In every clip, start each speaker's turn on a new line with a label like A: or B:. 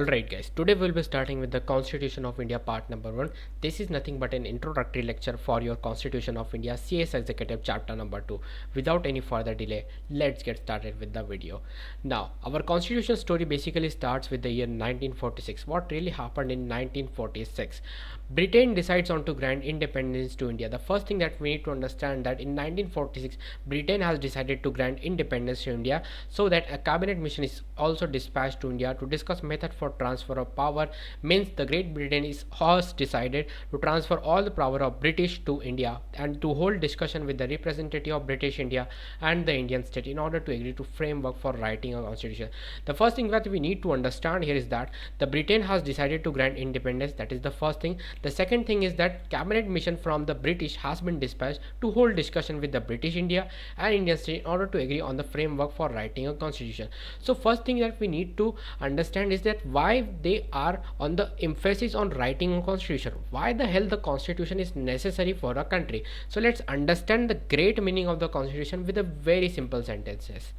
A: Alright guys, today we'll be starting with the Constitution of India part number 1. This is nothing but an introductory lecture for your Constitution of India CS Executive chapter number 2. Without any further delay, let's get started with the video. Now, our Constitution story basically starts with the year 1946. What really happened in 1946? Britain decides on to grant independence to India. The first thing that we need to understand that in 1946, Britain has decided to grant independence to India, so that a cabinet mission is also dispatched to India to discuss method for transfer of power. Means the Great Britain has decided to transfer all the power of British to India and to hold discussion with the representative of British India and the Indian state in order to agree to framework for writing a constitution. The first thing that we need to understand here is that the Britain has decided to grant independence. That is the first thing. The second thing is that cabinet mission from the British has been dispatched to hold discussion with the British India and Indian state in order to agree on the framework for writing a constitution. So first thing that we need to understand is that why they are on the emphasis on writing a constitution. Why the hell the constitution is necessary for a country? So let's understand the great meaning of the constitution with a very simple sentences.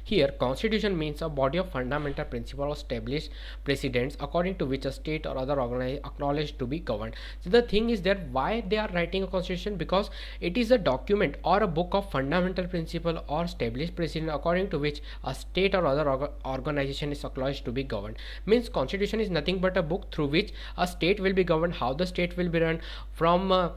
A: Here, constitution means a body of fundamental principles or established precedents according to which a state or other organization acknowledged to be governed. So the thing is that why they are writing a constitution, because it is a document or a book of fundamental principle or established precedent according to which a state or other organization is acknowledged to be governed. Means constitution is nothing but a book through which a state will be governed, how the state will be run. From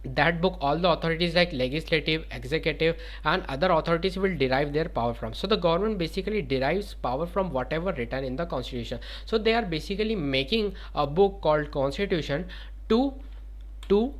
A: that book all the authorities like legislative, executive and other authorities will derive their power from. So the government basically derives power from whatever written in the constitution. So they are basically making a book called constitution to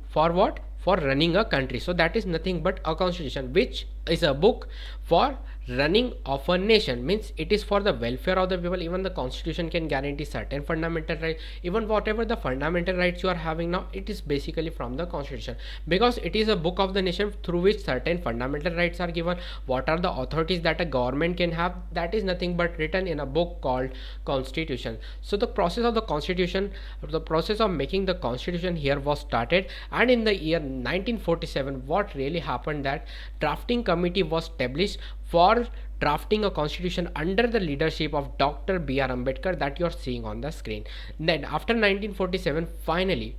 A: for what? For running a country. So that is nothing but a constitution, which is a book for running of a nation. Means it is for the welfare of the people. Even the constitution can guarantee certain fundamental rights. Even whatever the fundamental rights you are having now, it is basically from the constitution, because it is a book of the nation through which certain fundamental rights are given. What are the authorities that a government can have? That is nothing but written in a book called constitution. So the process of the constitution, the process of making the constitution here was started, and in the year 1947 what really happened, that drafting committee was established for drafting a constitution under the leadership of Dr. B.R. Ambedkar that you are seeing on the screen. Then after 1947, finally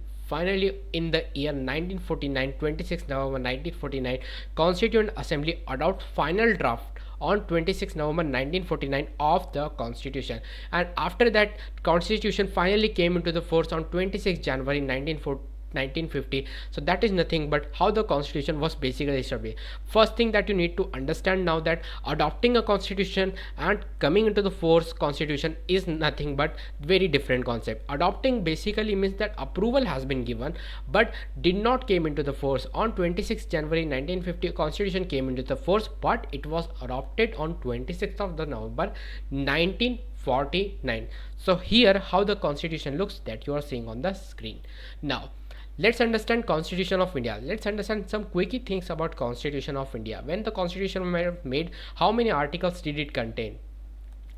A: in the year 1949, 26 November 1949, Constituent Assembly adopt final draft on 26 November 1949 of the constitution, and after that constitution finally came into the force on 26 January 1950. So that is nothing but how the constitution was basically established. First thing that you need to understand now, that adopting a constitution and coming into the force constitution is nothing but very different concept. Adopting basically means that approval has been given but did not came into the force. On 26 January 1950 constitution came into the force, but it was adopted on 26th of the November 1949. So here how the constitution looks, that you are seeing on the screen. Now let's understand Constitution of India. Let's understand some quickie things about Constitution of India. When the constitution was made, how many articles did it contain?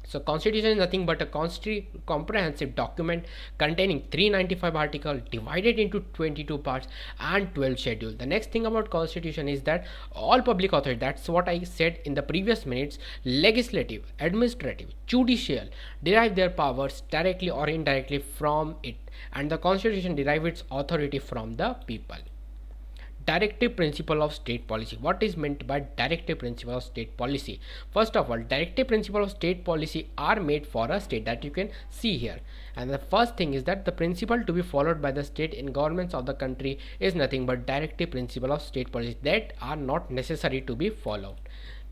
A: So constitution is nothing but a comprehensive document containing 395 articles divided into 22 parts and 12 schedules. The next thing about constitution is that all public authority, that's what I said in the previous minutes, legislative, administrative, judicial, derive their powers directly or indirectly from it, and the constitution derives its authority from the people. Directive principle of state policy. What is meant by directive principle of state policy? First of all, directive principle of state policy are made for a state, that you can see here. And the first thing is that the principle to be followed by the state in governments of the country is nothing but directive principle of state policy that are not necessary to be followed.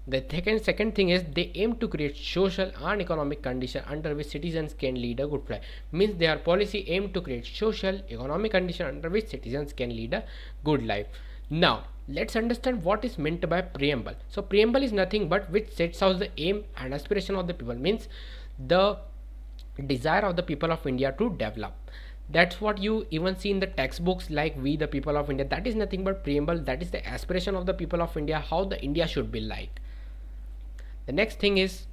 A: The second thing is they aim to create social and economic conditions under which citizens can lead a good life. Means their policy aim to create social, economic conditions under which citizens can lead a good life. Now let's understand what is meant by preamble. So preamble is nothing but which sets out the aim and aspiration of the people. Means the desire of the people of India to develop. That's what you even see in the textbooks like We the People of India. That is nothing but preamble. That is the aspiration of the people of India, how the India should be like. The next thing is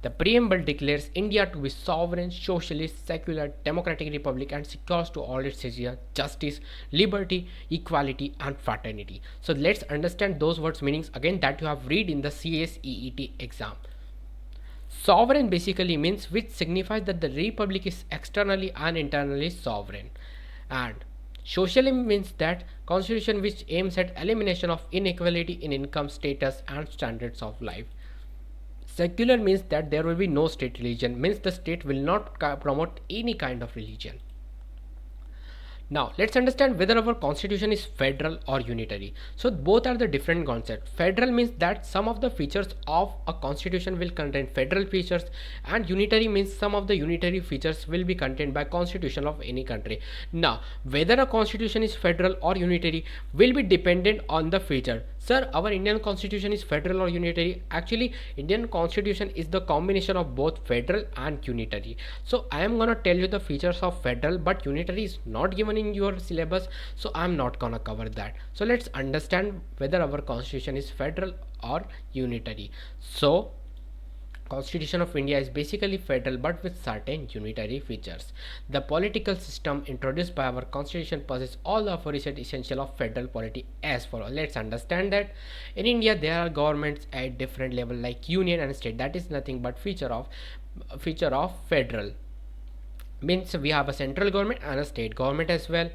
A: the preamble declares India to be sovereign, socialist, secular, democratic republic and secures to all its citizens justice, liberty, equality and fraternity. So let's understand those words meanings again that you have read in the CSEET exam. Sovereign basically means which signifies that the republic is externally and internally sovereign. And socialism means that constitution which aims at elimination of inequality in income, status and standards of life. Secular means that there will be no state religion, means the state will not promote any kind of religion. Now let's understand whether our constitution is federal or unitary. So both are the different concepts. Federal means that some of the features of a constitution will contain federal features, and unitary means some of the unitary features will be contained by constitution of any country. Now whether a constitution is federal or unitary will be dependent on the feature. Sir, our Indian constitution is federal or unitary? Actually, Indian constitution is the combination of both federal and unitary. So I am gonna tell you the features of federal, but unitary is not given in your syllabus, so I'm not gonna cover that. So let's understand whether our constitution is federal or unitary. So Constitution of India is basically federal but with certain unitary features. The political system introduced by our constitution possesses all the aforesaid essential of federal polity as follows. Let's understand that in India there are governments at different level like union and state. That is nothing but feature of federal. Means we have a central government and a state government as well.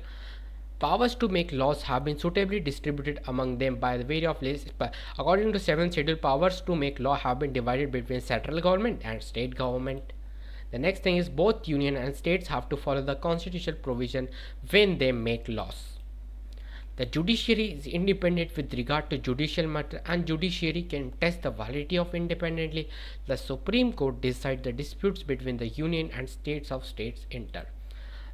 A: Powers to make laws have been suitably distributed among them by the way of laws. According to 7th schedule, powers to make law have been divided between central government and state government. The next thing is both union and states have to follow the constitutional provision when they make laws. The judiciary is independent with regard to judicial matter, and judiciary can test the validity of independently. The Supreme Court decides the disputes between the union and states of states enter.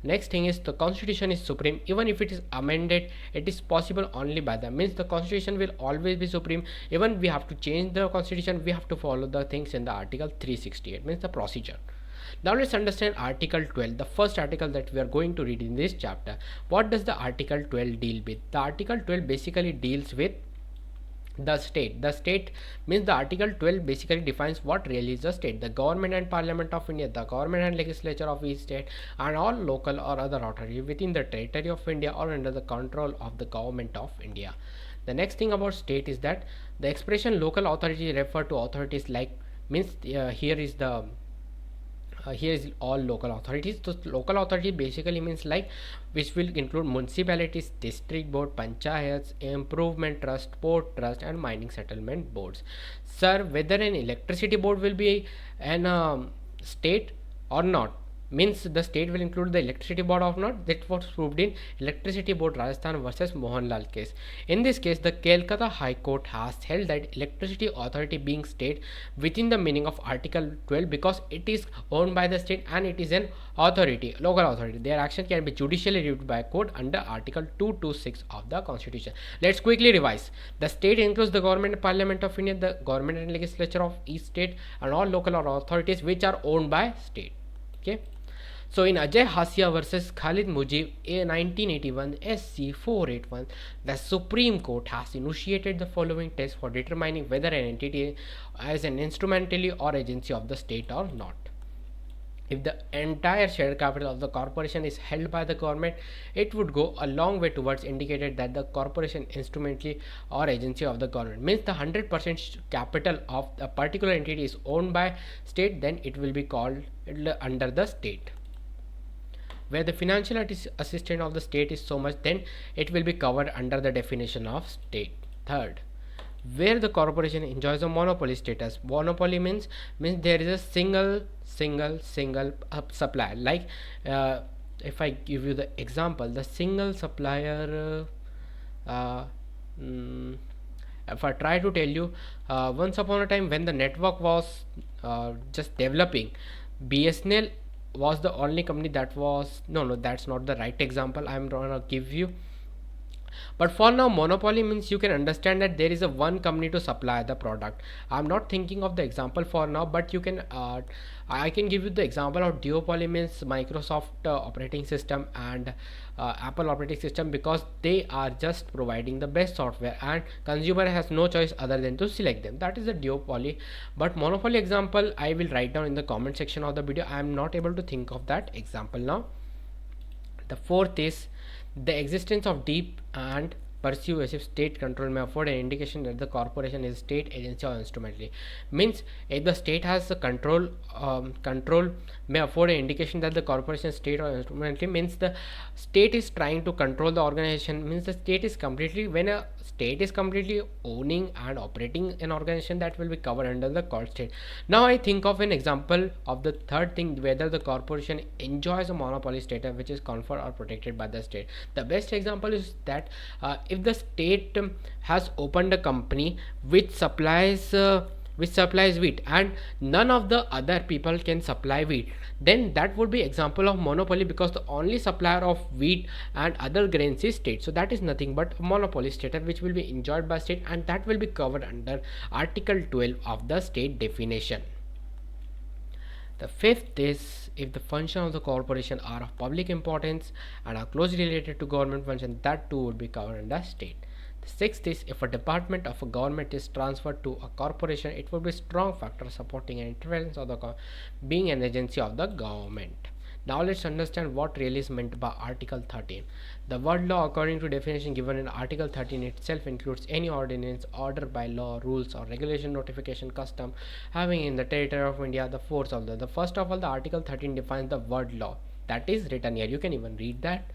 A: Next thing is the constitution is supreme. Even if it is amended, it is possible only by the means the constitution will always be supreme. Even we have to change the constitution, we have to follow the things in the article 368, means the procedure. Now let's understand article 12, the first article that we are going to read in this chapter. What does the article 12 deal with? The article 12 basically deals with the state means the article 12 basically defines what really is the state. The government and parliament of India, the government and legislature of each state, and all local or other authority within the territory of India or under the control of the government of India. The next thing about state is that the expression local authority refer to authorities like means here is all local authorities. So local authority basically means like which will include municipalities, district board, panchayats, improvement trust, port trust and mining settlement boards. Sir, whether an electricity board will be an state or not, means the state will include the electricity board or not, that was proved in electricity board Rajasthan versus Mohanlal case. In this case, the Calcutta High Court has held that electricity authority being state within the meaning of article 12 because it is owned by the state and it is an authority, local authority. Their action can be judicially reviewed by a court under article 226 of the constitution. Let's quickly revise. The state includes the government and parliament of India, the government and legislature of each state, and all local authorities which are owned by state. Okay. So in Ajay Hasia versus Khalid Mujib, a 1981 SC 481, the Supreme Court has initiated the following test for determining whether an entity is an instrumentally or agency of the state or not. If the entire share capital of the corporation is held by the government, it would go a long way towards indicating that the corporation instrumentally or agency of the government. Means the 100% capital of a particular entity is owned by state, then it will be called under the state. Where the financial assistance of the state is so much, then it will be covered under the definition of state. Third, where the corporation enjoys a monopoly status. Monopoly means there is a single supplier. Like if I give you the example, the single supplier, if I try to tell you, once upon a time when the network was just developing, BSNL was the only company that was no, that's not the right example I'm gonna give you. But for now, monopoly means you can understand that there is a one company to supply the product. I'm not thinking of the example for now, but you can I can give you the example of duopoly, means Microsoft operating system and Apple operating system, because they are just providing the best software and consumer has no choice other than to select them. That is the duopoly. But monopoly example I will write down in the comment section of the video. I am not able to think of that example now. The fourth is the existence of deep and pursue as if state control may afford an indication that the corporation is state agency or instrumentally. Means if the state has the control may afford an indication that the corporation is state or instrumentally, means the state is trying to control the organization. Means the state is completely, when a state is completely owning and operating an organization, that will be covered under the called state. Now I think of an example of the third thing, whether the corporation enjoys a monopoly status which is conferred or protected by the state. The best example is that if the state has opened a company which supplies wheat and none of the other people can supply wheat, then that would be example of monopoly, because the only supplier of wheat and other grains is state. So that is nothing but monopoly status which will be enjoyed by state, and that will be covered under article 12 of the state definition. The fifth is, if the function of the corporation are of public importance and are closely related to government function, that too would be covered under state. The sixth is, if a department of a government is transferred to a corporation, it would be a strong factor supporting an interference of the being an agency of the government. Now let's understand what really is meant by Article 13. The word law, according to definition given in Article 13 itself, includes any ordinance, order, by law, rules or regulation, notification, custom having in the territory of India the force of the first of all, the Article 13 defines the word law. That is written here. You can even read that.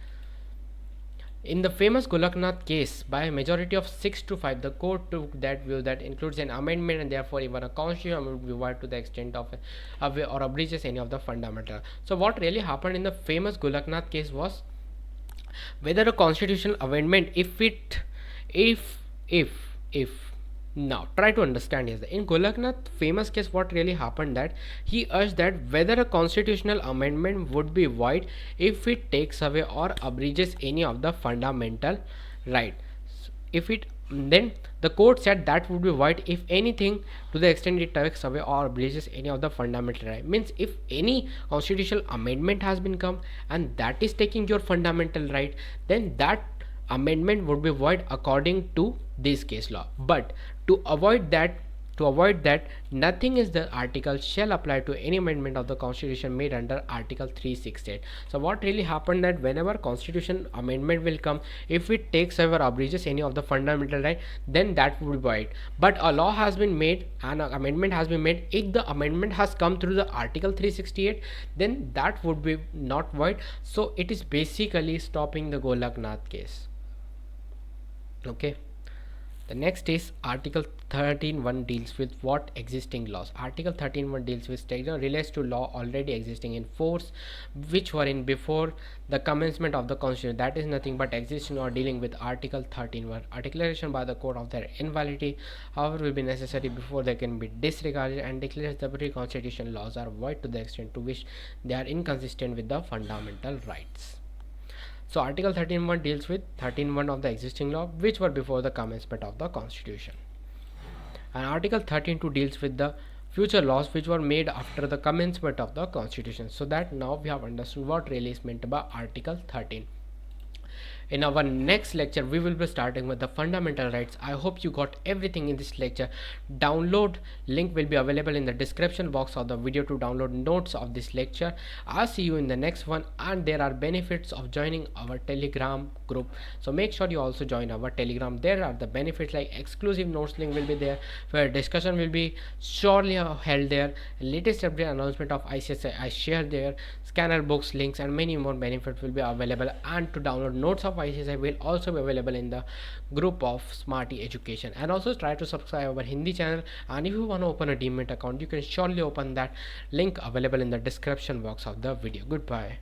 A: In the famous Golaknath case, by a majority of 6-5, the court took that view that includes an amendment and therefore even a constitution would be void to the extent of or abridges any of the fundamental. So what really happened in the famous Golaknath case was whether a constitutional amendment, now try to understand is in Golaknath famous case, what really happened that he urged that whether a constitutional amendment would be void if it takes away or abridges any of the fundamental right. If it, then the court said that would be void if anything to the extent it takes away or abridges any of the fundamental right. Means if any constitutional amendment has been come and that is taking your fundamental right, then that amendment would be void according to this case law. But to avoid that, nothing is the article shall apply to any amendment of the constitution made under Article 368. So what really happened that whenever constitution amendment will come, if it takes away or abridges any of the fundamental right, then that would be void. But a law has been made and an amendment has been made, if the amendment has come through the Article 368, then that would be not void. So it is basically stopping the Golaknath case. Okay. The next is Article 13.1 deals with what existing laws. Article 13.1 deals with relates to law already existing in force which were in before the commencement of the constitution. That is nothing but existing or dealing with Article 13.1. A declaration by the court of their invalidity, however, will be necessary before they can be disregarded, and declares the pre-constitution laws are void to the extent to which they are inconsistent with the fundamental rights. So Article 13.1 deals with 13.1 of the existing law which were before the commencement of the constitution, and Article 13.2 deals with the future laws which were made after the commencement of the constitution. So that now we have understood what really is meant by Article 13. In our next lecture, we will be starting with the fundamental rights. I hope you got everything in this lecture. Download link will be available in the description box of the video to download notes of this lecture. I'll see you in the next one, and there are benefits of joining our Telegram group. So make sure you also join our Telegram. There are the benefits like exclusive notes link will be there, where discussion will be surely held there. Latest update announcement of ICSI I share there. Scanner books, links, and many more benefits will be available. And to download notes of ICSI will also be available in the group of Smarty Education. And also try to subscribe our Hindi channel. And if you want to open a demat account, you can surely open that link available in the description box of the video. Goodbye.